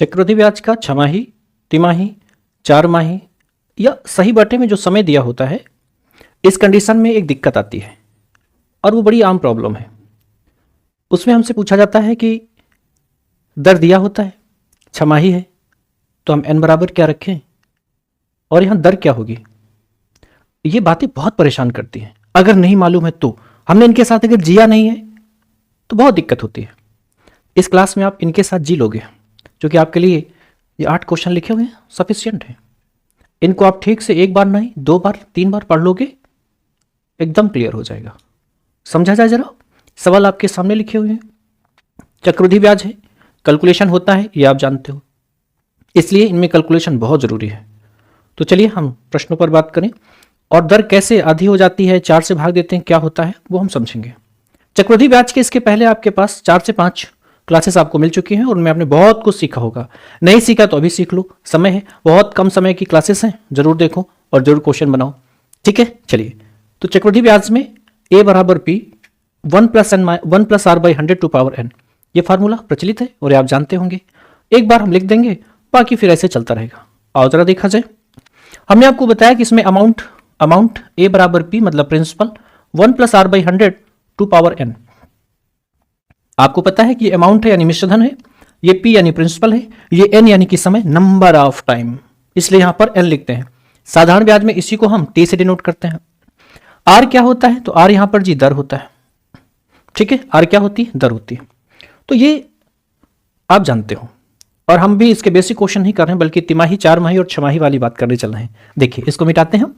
चक्रवृद्धि ब्याज का छमाही, तिमाही, 4 माही या सही बटे में जो समय दिया होता है, इस कंडीशन में एक दिक्कत आती है और वो बड़ी आम प्रॉब्लम है। उसमें हमसे पूछा जाता है कि दर दिया होता है, छमाही है, तो हम n बराबर क्या रखें और यहाँ दर क्या होगी। ये बातें बहुत परेशान करती हैं। अगर नहीं मालूम है तो हमने इनके साथ अगर जिया नहीं है तो बहुत दिक्कत होती है। इस क्लास में आप इनके साथ जी लोगे, जो कि आपके लिए ये 8 क्वेश्चन लिखे हुए हैं सफिशिएंट है। इनको आप ठीक से 1 बार नहीं 2 बार 3 बार पढ़ लोगे, एकदम क्लियर हो जाएगा। समझा जाए जरा, सवाल आपके सामने लिखे हुए हैं। चक्रवृद्धि ब्याज है, कैलकुलेशन होता है, ये आप जानते हो, इसलिए इनमें कैलकुलेशन बहुत जरूरी है। तो चलिए हम प्रश्नों पर बात करें और दर कैसे आधी हो जाती है, 4 से भाग देते हैं, क्या होता है वो हम समझेंगे। चक्रवृद्धि ब्याज के इसके पहले आपके पास 4 से 5 क्लासेस आपको मिल चुकी हैं और उनमें आपने बहुत कुछ सीखा होगा। नहीं सीखा तो अभी सीख लो, समय है, बहुत कम समय की क्लासेस हैं, जरूर देखो और जरूर क्वेश्चन बनाओ। ठीक है, चलिए। तो चक्रवृद्धि ब्याज में a बराबर p 1 plus r by 100 to power n, ये फार्मूला प्रचलित है और ये आप जानते होंगे। एक बार हम लिख देंगे, बाकी फिर ऐसे चलता रहेगा। और जरा देखा जाए, हमने आपको बताया कि इसमें अमाउंट a बराबर p मतलब principal 1 plus r by 100 to power n। आपको पता है कि ये अमाउंट है यानी मिश्रधन है, ये p यानी प्रिंसिपल है, ये n यानी कि समय, नंबर ऑफ टाइम, इसलिए यहां पर n लिखते हैं। साधारण ब्याज में इसी को हम t से डिनोट करते हैं। r क्या होता है, तो r यहां पर जी दर होता है। ठीक है, r क्या होती है, दर होती है। तो ये आप जानते हो और हम भी इसके बेसिक क्वेश्चन नहीं कर रहे हैं, बल्कि तिमाही, 4 माही और छमाही वाली बात करने चल रहे हैं। देखिए इसको मिटाते हैं हम।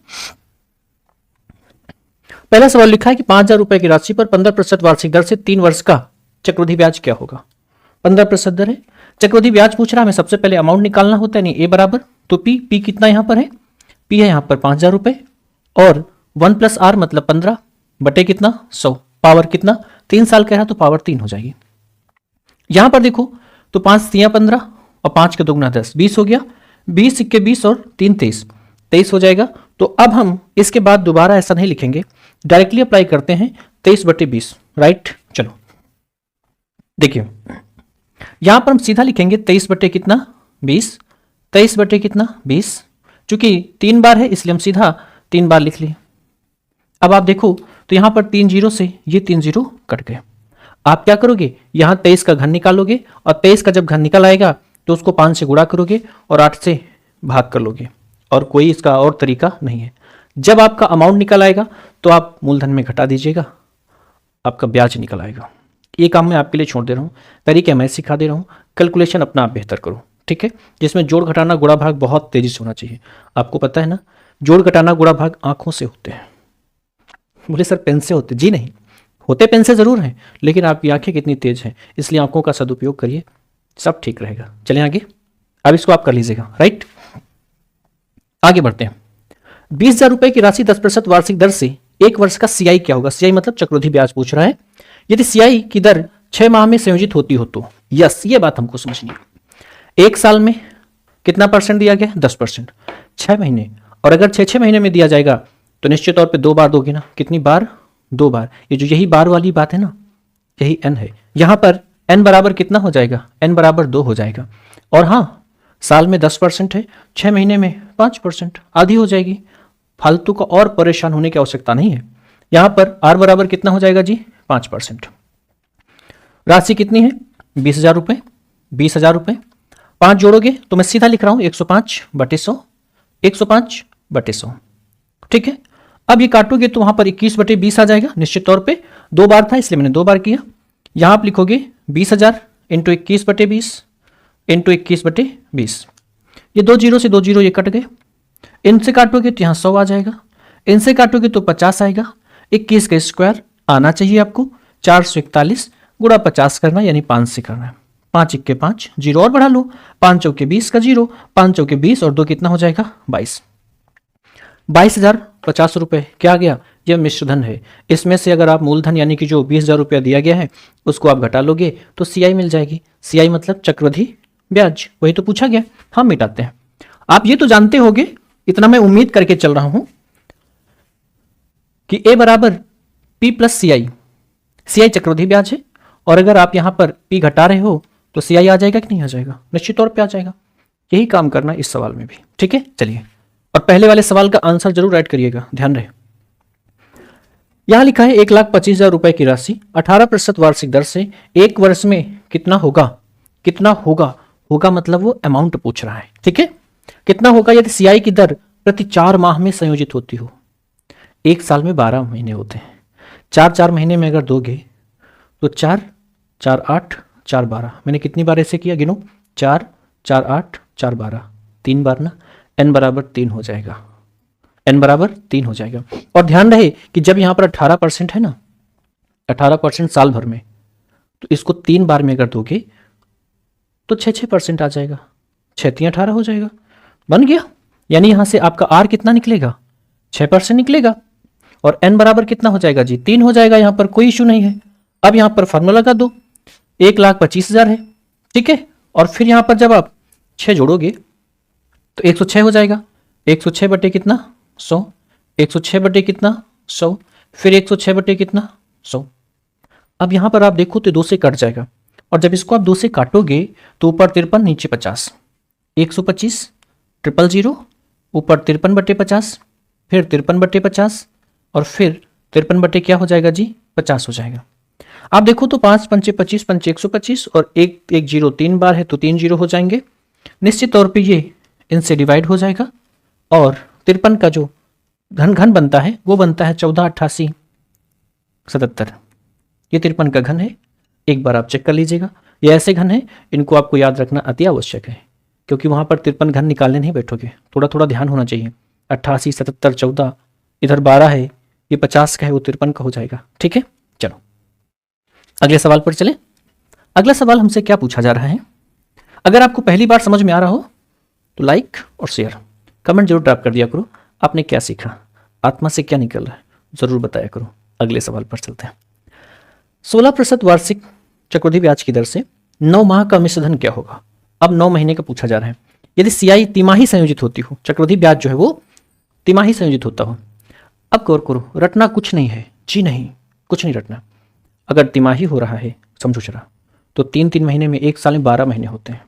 पहला सवाल लिखा है कि 5,000 रुपए की राशि पर 15% वार्षिक दर से 3 वर्ष का चक्रवृद्धि ब्याज क्या होगा। 15% दर है, चक्रवृद्धि ब्याज पूछ रहा है, हमें सबसे पहले अमाउंट निकालना होता है, नहीं a बराबर, तो p कितना यहां पर है, p है यहां पर 5,000 रुपए और 1 प्लस r मतलब 15 बटे कितना 100, पावर कितना 3 साल कह रहा तो पावर 3 हो जाएगी। यहां पर देखो तो 5 3 15 और 5 के दुगना 10, 20 हो गया, 20 सिक्के 20 और 3 23, 23 हो जाएगा। तो अब हम इसके बाद दोबारा ऐसा नहीं लिखेंगे, डायरेक्टली अप्लाई करते हैं 23 बटे 20, राइट। चलो देखिए यहां पर हम सीधा लिखेंगे 23 बटे कितना 20, 23 बटे कितना 20, चूंकि 3 बार है इसलिए हम सीधा 3 बार लिख लिए। अब आप देखो तो यहां पर 3 जीरो से ये 3 जीरो कट गए। आप क्या करोगे, यहां 23 का घन निकालोगे और 23 का जब घन निकल आएगा तो उसको 5 से गुणा करोगे और 8 से भाग कर लोगे, और कोई इसका और तरीका नहीं है। जब आपका अमाउंट निकल आएगा तो आप मूलधन में घटा दीजिएगा, आपका ब्याज निकल आएगा। ये काम मैं आपके लिए छोड़ दे रहा हूँ, तरीके मैं सिखा दे रहा हूँ, कैलकुलेशन अपना आप बेहतर करो। ठीक है, जिसमें जोड़ घटाना गुणा भाग बहुत तेजी से होना चाहिए। आपको पता है ना, जोड़ घटाना गुणा भाग आंखों से होते हैं। बोले सर पेन से होते, जी नहीं होते, पेन से जरूर हैं, लेकिन आपकी आंखें कितनी तेज हैं, इसलिए आंखों का सदुपयोग करिए, सब ठीक रहेगा। चलें आगे, अब इसको आप कर लीजिएगा, राइट। आगे बढ़ते हैं। 20,000 रुपए की राशि 10% वार्षिक दर से 1 वर्ष का सीआई क्या होगा। सीआई मतलब चक्रवृद्धि ब्याज पूछ रहा है। यदि सीआई की दर 6 माह में संयोजित होती हो तो, यस ये बात हमको समझनी है। 1 साल में कितना परसेंट दिया गया, 10%, 6 महीने, और अगर 6 महीने में दिया जाएगा तो निश्चित तौर पे 2 बार दोगे ना, कितनी बार, 2 बार। ये जो यही बार वाली बात है ना, यही n है। यहां पर n बराबर कितना हो जाएगा, n बराबर 2 हो जाएगा। और हाँ, साल में 10% है, 6 महीने में 5%, आधी हो जाएगी। फालतू का और परेशान होने की आवश्यकता नहीं है। यहां पर r बराबर कितना हो जाएगा जी, 5%। राशि कितनी है, 20,000 रुपए, 20,000 रुपए, 5 जोड़ोगे तो मैं सीधा लिख रहा हूं 105 बटे 100, 105 बटे 100। ठीक है, अब ये काटोगे तो वहां पर 21 बटे 20 आ जाएगा। निश्चित तौर पे 2 बार था इसलिए मैंने 2 बार किया। यहां आप लिखोगे 20,000 इंटू 21 बटे 20 इंटू 21 बटे 20। ये 2 जीरो से 2 जीरो ये कट गए। इनसे काटोगे तो यहाँ 100 आ जाएगा, इनसे काटोगे तो 50 आएगा। 21 का स्क्वायर आना चाहिए आपको, 441 गुणा 50 करना यानी 5 से करना है। 5 1 के 5, जीरो और बढ़ा लो, 5 चौके 20 का जीरो, 5 चौके 20 और 2 कितना हो जाएगा 22। 22,050 रुपए क्या आ गया, यह मिश्रधन है। इसमें से अगर आप मूलधन यानी कि जो 20,000 रुपया दिया गया है उसको आप घटा लोगे तो सीआई मिल जाएगी। सीआई मतलब चक्रवृद्धि ब्याज, वही तो पूछा गया। हम मिटाते हैं। आप ये तो जानते होंगे, इतना मैं उम्मीद करके चल रहा हूं कि ए बराबर पी प्लस सीआई, सीआई चक्रवृद्धि ब्याज है, और अगर आप यहां पर पी घटा रहे हो तो CI आ जाएगा कि नहीं आ जाएगा? निश्चित तौर पे आ जाएगा। यही काम करना इस सवाल में भी, ठीक है। चलिए, और पहले वाले सवाल का आंसर जरूर राइट करिएगा, ध्यान रहे। यहां लिखा है 1,25,000 रुपए की राशि 18% वार्षिक दर से एक वर्ष में कितना होगा? कितना होगा? होगा मतलब वो अमाउंट पूछ रहा है, ठीक है। कितना होगा यदि CI की दर प्रति 4 माह में संयोजित होती हो? एक साल में 12 महीने होते हैं, 4 महीने में अगर दोगे तो 4 4 8 4 12, मैंने कितनी बार ऐसे किया, गिनो, 4 4 8 4 12, 3 बार ना, n बराबर 3 हो जाएगा, n बराबर 3 हो जाएगा। और ध्यान रहे कि जब यहाँ पर 18% है ना, 18% साल भर में, तो इसको 3 बार में अगर दोगे तो 6% आ जाएगा, 6 18 हो जाएगा, बन गया। यानी यहां से आपका R कितना निकलेगा? 6% निकलेगा। और n बराबर कितना हो जाएगा जी? 3 हो जाएगा। यहां पर कोई इशू नहीं है। अब यहां पर फॉर्मूला लगा दो, 1,25,000 है, ठीक है। और फिर यहां पर जब आप 6 जोड़ोगे तो 106 हो जाएगा। 106 बटे कितना? 100। 106 बटे कितना? 100। फिर 106 बटे कितना? 100। अब यहां पर आप देखो तो 2 से कट जाएगा, और जब इसको आप 2 से काटोगे तो ऊपर 53 नीचे 50, 125 000, ऊपर 53 बटे 50, फिर 53 बटे 50, और फिर 53 बटे क्या हो जाएगा जी? 50 हो जाएगा। आप देखो तो 5 पंचे 25, पंचे 125, और एक 0 3 बार है तो 3 0 हो जाएंगे। निश्चित तौर पे ये इनसे डिवाइड हो जाएगा, और 53 का जो घन घन बनता है वो बनता है 14 88 77। ये 53 का घन है, एक बार आप चेक कर लीजिएगा। ये ऐसे घन है, इनको आपको याद रखना अति आवश्यक है, क्योंकि वहां पर 53 घन निकालने नहीं बैठोगे, थोड़ा थोड़ा ध्यान होना चाहिए। 88 77 14, इधर 12 है, ये 50 का है, वो 53 का हो जाएगा, ठीक है। चलो अगले सवाल पर चले। अगला सवाल हमसे क्या पूछा जा रहा है? अगर आपको पहली बार समझ में आ रहा हो तो लाइक और शेयर, कमेंट जरूर ड्रॉप कर दिया करो। आपने क्या सीखा, आत्मा से क्या निकल रहा है, जरूर बताया करो। अगले सवाल पर चलते हैं। 16% वार्षिक चक्रवृद्धि ब्याज की दर से 9 माह का मिश्र धन क्या होगा? अब 9 महीने का पूछा जा रहा है। यदि CI तिमाही संयोजित होती हो, चक्रवृद्धि ब्याज जो है वो तिमाही संयोजित होता हो। अब गौर करो, रटना कुछ नहीं है जी, नहीं कुछ नहीं रटना। अगर तिमाही हो रहा है, समझो जरा, तो 3 महीने में, एक साल में 12 महीने होते हैं,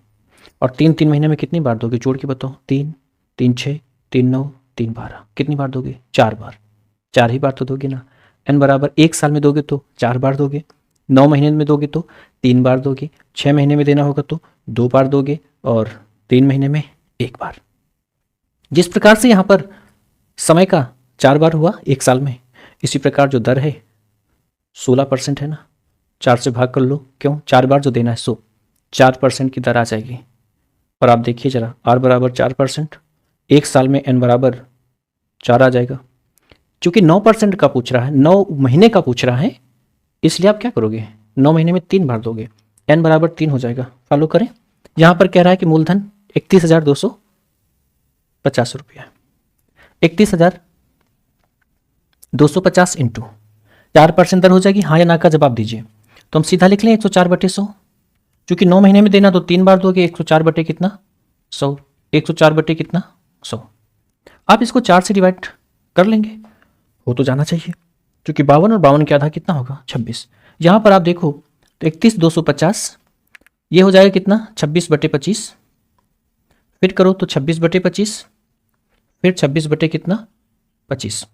और 3 महीने में कितनी बार दोगे? जोड़ के बताओ। 3 3 6 3 9 3 12, कितनी बार दोगे? 4 बार। 4 ही बार तो दोगे ना। n बराबर एक साल में दोगे तो 4 बार दोगे, 9 महीने में दोगे तो 3 बार दोगे, 6 महीने में देना होगा तो 2 बार दोगे, और 3 महीने में 1 बार। जिस प्रकार से यहाँ पर समय का 4 बार हुआ एक साल में, इसी प्रकार जो दर है 16% है ना, 4 से भाग कर लो, क्यों? 4 बार जो देना है 100, 4% की दर आ जाएगी। और आप देखिए जरा, R बराबर 4%, एक साल में n बराबर 4 आ जाएगा। चूंकि 9% का पूछ रहा है, 9 महीने का पूछ रहा है, इसलिए आप क्या करोगे? 9 महीने में 3 बार दोगे, n बराबर 3 हो जाएगा। फॉलो करें। यहां पर कह रहा है कि मूलधन 31,250 रुपया, 31,250 इंटू 4% दर हो जाएगी। हाँ या ना का जवाब दीजिए। तो हम सीधा लिख लें 104 बटे 100, चूंकि 9 महीने में देना तो 3 बार दोगे, 104 बटे कितना? 100। 104 बटे कितना? 100। आप इसको 4 से डिवाइड कर लेंगे, हो तो जाना चाहिए, क्योंकि 52 और 52 के आधा कितना होगा? 26। यहां पर आप देखो तो 31,250, ये हो जाएगा कितना? 26 बटे 25, फिर करो तो 26 बटे 25, फिर 26 बटे कितना? 25।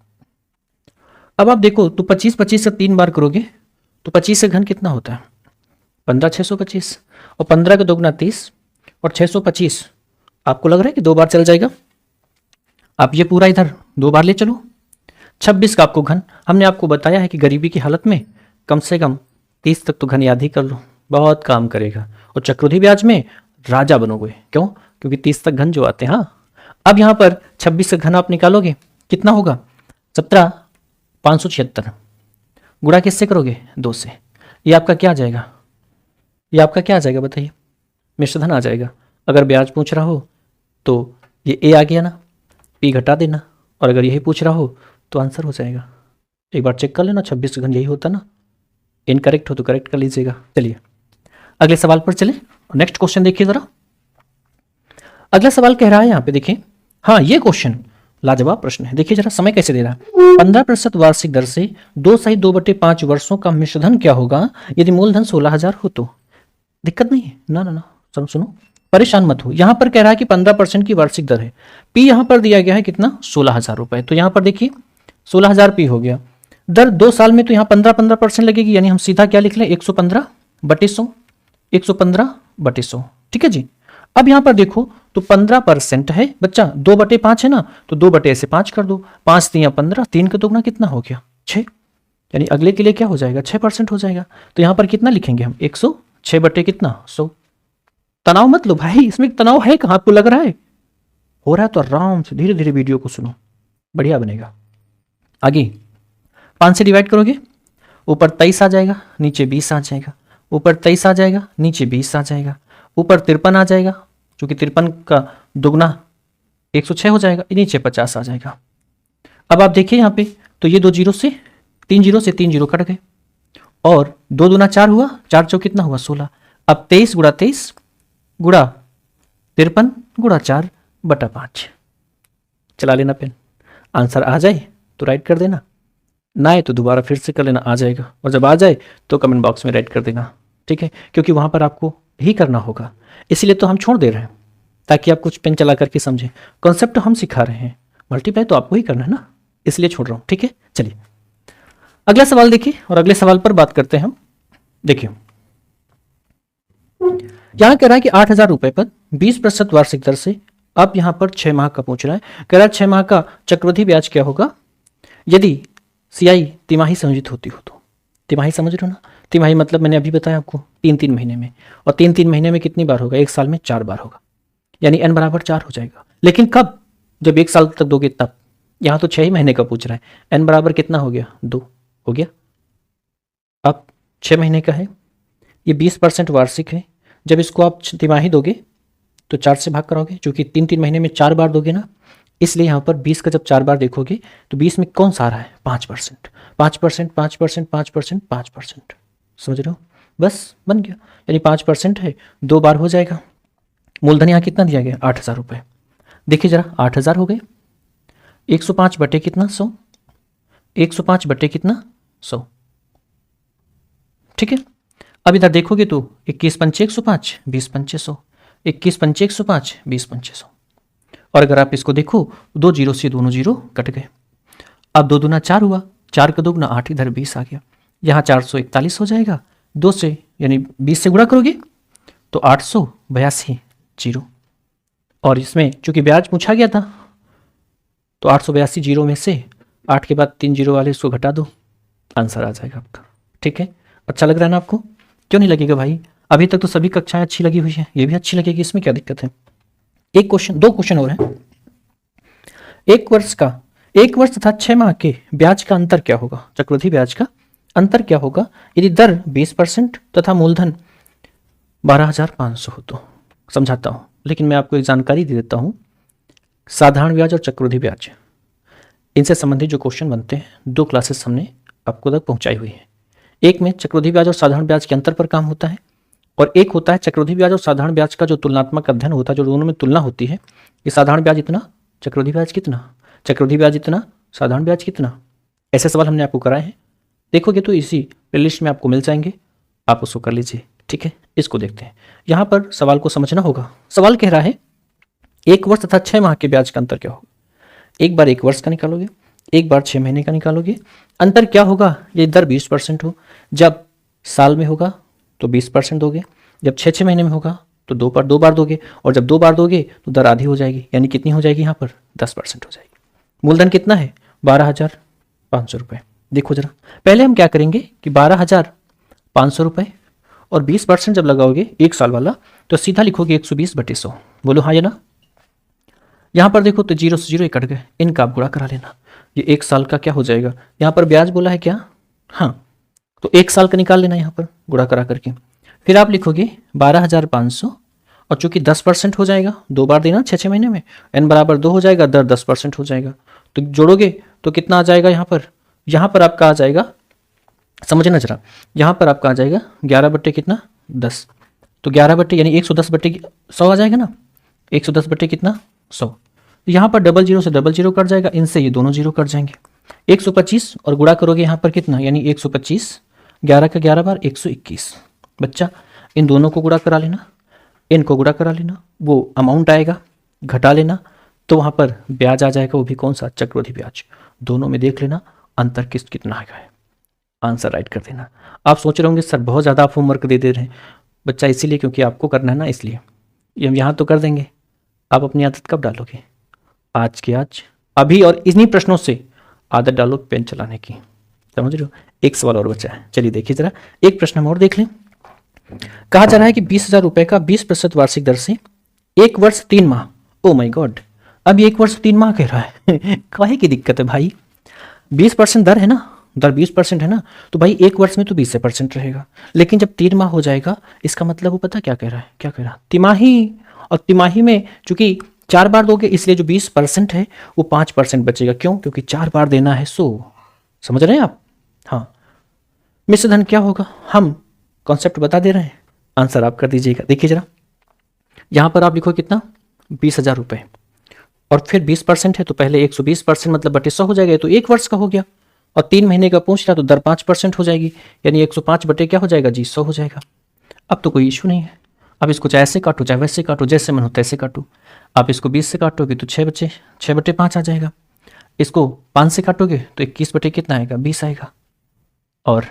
अब आप देखो तो 25 से 3 बार करोगे तो 25 से घन कितना होता है? 15 625, और 15 का दोगुना 30, और 625 आपको लग रहा है कि 2 बार चल जाएगा? आप ये पूरा इधर 2 बार ले चलो। 26 का आपको घन, हमने आपको बताया है कि गरीबी की हालत में कम से कम 30 तक तो घन याद ही कर लो, बहुत काम करेगा। और चक्रवृद्धि ब्याज में राजा बनोगे, क्यों? क्योंकि 30 तक घन जो आते हैं। हाँ, अब यहां पर 26 का घन आप निकालोगे, कितना होगा? 17,576। गुणा किससे करोगे? 2 से। ये आपका क्या आ जाएगा? ये आपका क्या आ जाएगा बताइए? मिश्रधन आ जाएगा। अगर ब्याज पूछ रहा हो तो ये ए आ गया ना, पी घटा देना, और अगर यही पूछ रहा हो तो आंसर हो जाएगा। एक बार चेक कर लेना, 26 घन यही होता ना। इनकरेक्ट हो तो करेक्ट कर लीजिएगा। चलिए अगले सवाल पर चले। नेक्स्ट क्वेश्चन देखिए जरा। अगला सवाल कह रहा है यहाँ पे देखिए, हाँ ये क्वेश्चन लाजवाब प्रश्न है। देखिए जरा समय कैसे दे रहा है। 15% वार्षिक दर से 2 सही 2/5 वर्षों का मिश्रधन क्या होगा यदि मूलधन 16,000 हो तो? दिक्कत नहीं है ना ना ना, सुनो सुनो, परेशान मत हो। यहां पर कह रहा है कि 15% की वार्षिक दर है। पी यहां पर दिया गया है कितना, 16,000 रुपए। तो यहां पर देखिए 16,000 पी हो गया। दर 2 साल में तो यहाँ 15-15% लगेगी, यानी हम सीधा क्या लिख लें, 115/100, 115/100। ठीक है जी। अब यहां पर देखो तो 15% है बच्चा, 2/5 है ना, तो 2 से 5 कर दो, 5 दिया 15, 3 का दोगुना कितना हो गया, 6, यानी अगले के लिए क्या हो जाएगा, 6% हो जाएगा। तो यहां पर कितना लिखेंगे हम, 106 कितना, 100। तनाव मत लो भाई, इसमें तनाव है कहां, आपको लग रहा है हो रहा है तो आराम से धीरे धीरे वीडियो को सुनो, बढ़िया बनेगा। आगे 5 से डिवाइड करोगे, ऊपर 23 आ जाएगा, नीचे 20 आ जाएगा, ऊपर 23 आ जाएगा, नीचे 20 आ जाएगा, ऊपर 53 आ जाएगा, क्योंकि 53 का दुगना 106 हो जाएगा, नीचे 50 आ जाएगा। अब आप देखिए यहाँ पे तो ये 2 जीरो से 3 जीरो से 3 जीरो कट गए, और 2 दूना 4 हुआ, 4 चौ कितना हुआ, 16। अब 23 गुणा 23 गुणा 53 गुणा 4/5। चला लेना पेन, आंसर आ जाए तो राइट कर देना, ना आए तो दोबारा फिर से कर लेना, आ जाएगा। और जब आ जाए तो कमेंट बॉक्स में राइट कर देना, ठीक है, क्योंकि वहां पर आपको ही करना होगा, इसलिए तो हम छोड़ दे रहे हैं, ताकि आप कुछ पेन चला करके समझें। कॉन्सेप्ट हम सिखा रहे हैं, मल्टीप्लाई तो आपको ही करना है ना, इसलिए छोड़ रहा हूं। ठीक है, चलिए अगला सवाल देखिए, और अगले सवाल पर बात करते हैं हम। देखिए यहां कह रहा है कि 8,000 रुपए पर 20% वार्षिक दर से, अब यहां पर 6 माह का पूछ रहा है, कह रहा है 6 माह का चक्रवृद्धि ब्याज क्या होगा यदि सीआई तिमाही संयोजित होती हो तो। तिमाही समझ रहे हो ना, तिमाही मतलब मैंने अभी बताया आपको 3-3 महीने में, और 3-3 महीने में कितनी बार होगा, 1 साल में 4 बार होगा, यानी n बराबर 4 हो जाएगा। लेकिन कब, जब 1 साल तक दोगे तब। यहां तो 6 ही महीने का पूछ रहा है, n बराबर कितना हो गया, 2 हो गया। अब 6 महीने का है, ये 20% वार्षिक है, जब इसको आप तिमाही दोगे तो 4 से भाग कराओगे, क्योंकि 3-3 महीने में 4 बार दोगे ना, इसलिए यहाँ पर 20 का जब 4 बार देखोगे तो 20 में कौन सा आ रहा है, 5%, 5%, 5%, 5%, 5%, समझ रहे हो, बस बन गया, यानी 5% है, 2 बार हो जाएगा। मूलधन यहाँ कितना दिया गया, 8,000 रुपये। देखिए जरा, 8,000 हो गए, 105 बटे कितना, 100, 105 बटे कितना, 100। ठीक है, अब इधर देखोगे तो 21 पंचे 105, 20 पंचे 100, 21 पंचे 105, 20 पंचे 100। और अगर आप इसको देखो, 2 जीरो से दोनों जीरो कट गए। अब 2 दूना 4 हुआ, 4 का दोगुना 8, इधर 20 आ गया, यहाँ 441 हो जाएगा, 2 से यानी 20 से गुणा करोगे तो 882 जीरो, और इसमें चूंकि ब्याज पूछा गया था तो 882 जीरो में से 8 के बाद 3 जीरो वाले इसको घटा दो, आंसर आ जाएगा आपका। ठीक है, अच्छा लग रहा है ना आपको, क्यों नहीं लगेगा भाई, अभी तक तो सभी कक्षाएं अच्छी लगी हुई है, ये भी अच्छी लगेगी, इसमें क्या दिक्कत है। एक क्वेश्चन, 2 क्वेश्चन और हैं। 1 वर्ष तथा 6 माह के ब्याज का अंतर क्या होगा, चक्रवृद्धि ब्याज का अंतर क्या होगा यदि दर 20% तथा मूलधन 12,500 हो तो। समझाता हूं, लेकिन मैं आपको एक जानकारी दे देता हूं, साधारण ब्याज और चक्रवृद्धि ब्याज, इनसे संबंधित जो क्वेश्चन बनते हैं 2 क्लासेस हमने आपको तक पहुंचाई हुई है। एक में चक्रवृद्धि ब्याज और साधारण ब्याज के अंतर पर काम होता है, और एक होता है चक्रवृद्धि ब्याज और साधारण ब्याज का जो तुलनात्मक अध्ययन होता है, जो दोनों में तुलना होती है, कि साधारण ब्याज इतना, चक्रवृद्धि ब्याज कितना, चक्रवृद्धि ब्याज इतना, साधारण ब्याज कितना। ऐसे सवाल हमने आपको कराए हैं, देखोगे तो इसी प्लेलिस्ट में आपको मिल जाएंगे, आप उसको कर लीजिए। ठीक है, इसको देखते हैं। यहाँ पर सवाल को समझना होगा। सवाल कह रहा है 1 वर्ष तथा 6 माह के ब्याज का अंतर क्या होगा। एक बार 1 वर्ष का निकालोगे, एक बार 6 महीने का निकालोगे, अंतर क्या होगा, ये दर 20% हो, जब साल में होगा तो 20% दोगे, जब 6 महीने में होगा तो 2 बार दोगे, और जब 2 बार दोगे तो दर आधी हो जाएगी, यानी कितनी हो जाएगी, यहाँ पर 10% हो जाएगी। मूलधन कितना है, 12,500 रुपये। देखो जरा, पहले हम क्या करेंगे कि 12,500 रुपये और 20% जब लगाओगे 1 साल वाला, तो सीधा लिखोगे 120/100। बोलो हाँ या ना। यहाँ पर देखो तो 0 से 0 कट गए, इनका आप गुणा करा लेना, ये 1 साल का क्या हो जाएगा, यहाँ पर ब्याज बोला है क्या, हाँ, तो 1 साल का निकाल लेना यहाँ पर गुणा करा करके। फिर आप लिखोगे 12,500, और चूंकि 10% हो जाएगा, 2 बार देना 6 महीने में, n बराबर 2 हो जाएगा, दर 10% हो जाएगा, तो जोड़ोगे तो कितना आ जाएगा, यहाँ पर आपका आ जाएगा, समझना जरा, यहाँ पर आपका आ जाएगा 11 बट्टे कितना, 10, तो 11 बट्टे यानी 110 बट्टे 100 आ जाएगा ना, 110 बट्टे कितना, 100। यहाँ पर 00 से 00 कट जाएगा, इनसे ये दोनों जीरो कट जाएंगे, 125 और गुणा करोगे यहाँ पर कितना, यानी 125, 11 का 11 बार 121। बच्चा इन दोनों को गुणा करा लेना, इनको गुणा करा लेना, वो अमाउंट आएगा घटा लेना, तो वहाँ पर ब्याज आ जाएगा, वो भी कौन सा, चक्रवृद्धि ब्याज। दोनों में देख लेना अंतर कितना आएगा है, आंसर राइट कर देना। आप सोच रहे होंगे सर बहुत ज़्यादा आप होमवर्क दे रहे हैं बच्चा, इसीलिए क्योंकि आपको करना है ना, इसलिए ये हम यहाँ तो कर देंगे। आप अपनी आदत कब डालोगे, आज के आज, अभी, और इन्हीं प्रश्नों से आदत डालो पेन चलाने की, समझ रहे हो। एक सवाल और बचा है, चलिए देखिए जरा, एक प्रश्न हम और देख लें। कहा जा रहा है कि 20,000 रुपए का 20% वार्षिक दर से 1 वर्ष 3 माह, ओ माय गॉड, अब 1 वर्ष 3 माह कह रहा है काहे की दिक्कत है भाई, 20% दर है ना, दर 20% है ना, तो भाई 1 वर्ष में तो 20% रहेगा, लेकिन जब 3 माह हो जाएगा इसका मतलब वो पता क्या कह रहा है, क्या कह रहा है, तिमाही, और तिमाही में चूंकि 4 बार दोगे इसलिए जो 20% है वो 5% बचेगा, क्यों, क्योंकि 4 बार देना है 100, समझ रहे हैं आप। हाँ, मिश्र धन क्या होगा, हम कॉन्सेप्ट बता दे रहे हैं, आंसर आप कर दीजिएगा। देखिए जरा, यहां पर आप लिखो कितना, 20,000 रुपए, और फिर 20% है तो पहले 120% मतलब बटे 100 हो जाएगा, तो 1 वर्ष का हो गया, और 3 महीने का पूछ रहा तो दर 5% हो जाएगी, यानी 105 बटे क्या हो जाएगा जी, 100 हो जाएगा। अब तो कोई इशू नहीं है, अब इसको चाहे ऐसे काटो चाहे वैसे काटो, जैसे मन हो तैसे काटो। आप इसको 20 से काटोगे तो 6 बटे 5 आ जाएगा, इसको 5 से काटोगे तो 21 बटे कितना आएगा, 20 आएगा, और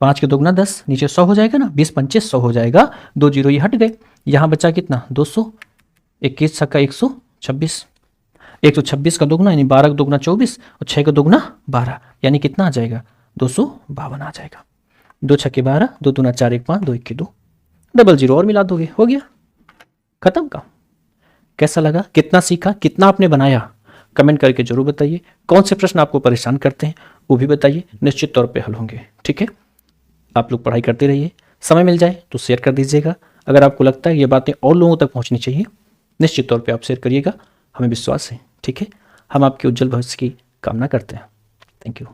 5 के दोगुना 10, नीचे 100 हो जाएगा ना, 20 पंचे 100 हो जाएगा, 2 जीरो ये हट गए, यहाँ बचा कितना 200, 21 छक्का 126, 126 का दोगुना यानी 12 का दोगुना 24, और 6 का दोगुना 12, यानी कितना आ जाएगा 252 आ जाएगा। 2 छक्के 12, 2 दूना 4, 1 5, 2 1 2, डबल जीरो और मिला दोगे, हो गया खत्म काम। कैसा लगा, कितना सीखा, कितना आपने बनाया, कमेंट करके जरूर बताइए। कौन से प्रश्न आपको परेशान करते हैं वो भी बताइए, निश्चित तौर पे हल होंगे, ठीक है। आप लोग पढ़ाई करते रहिए, समय मिल जाए तो शेयर कर दीजिएगा, अगर आपको लगता है ये बातें और लोगों तक पहुंचनी चाहिए निश्चित तौर पे आप शेयर करिएगा, हमें विश्वास है, ठीक है। हम आपके उज्जवल भविष्य की कामना करते हैं। Thank you.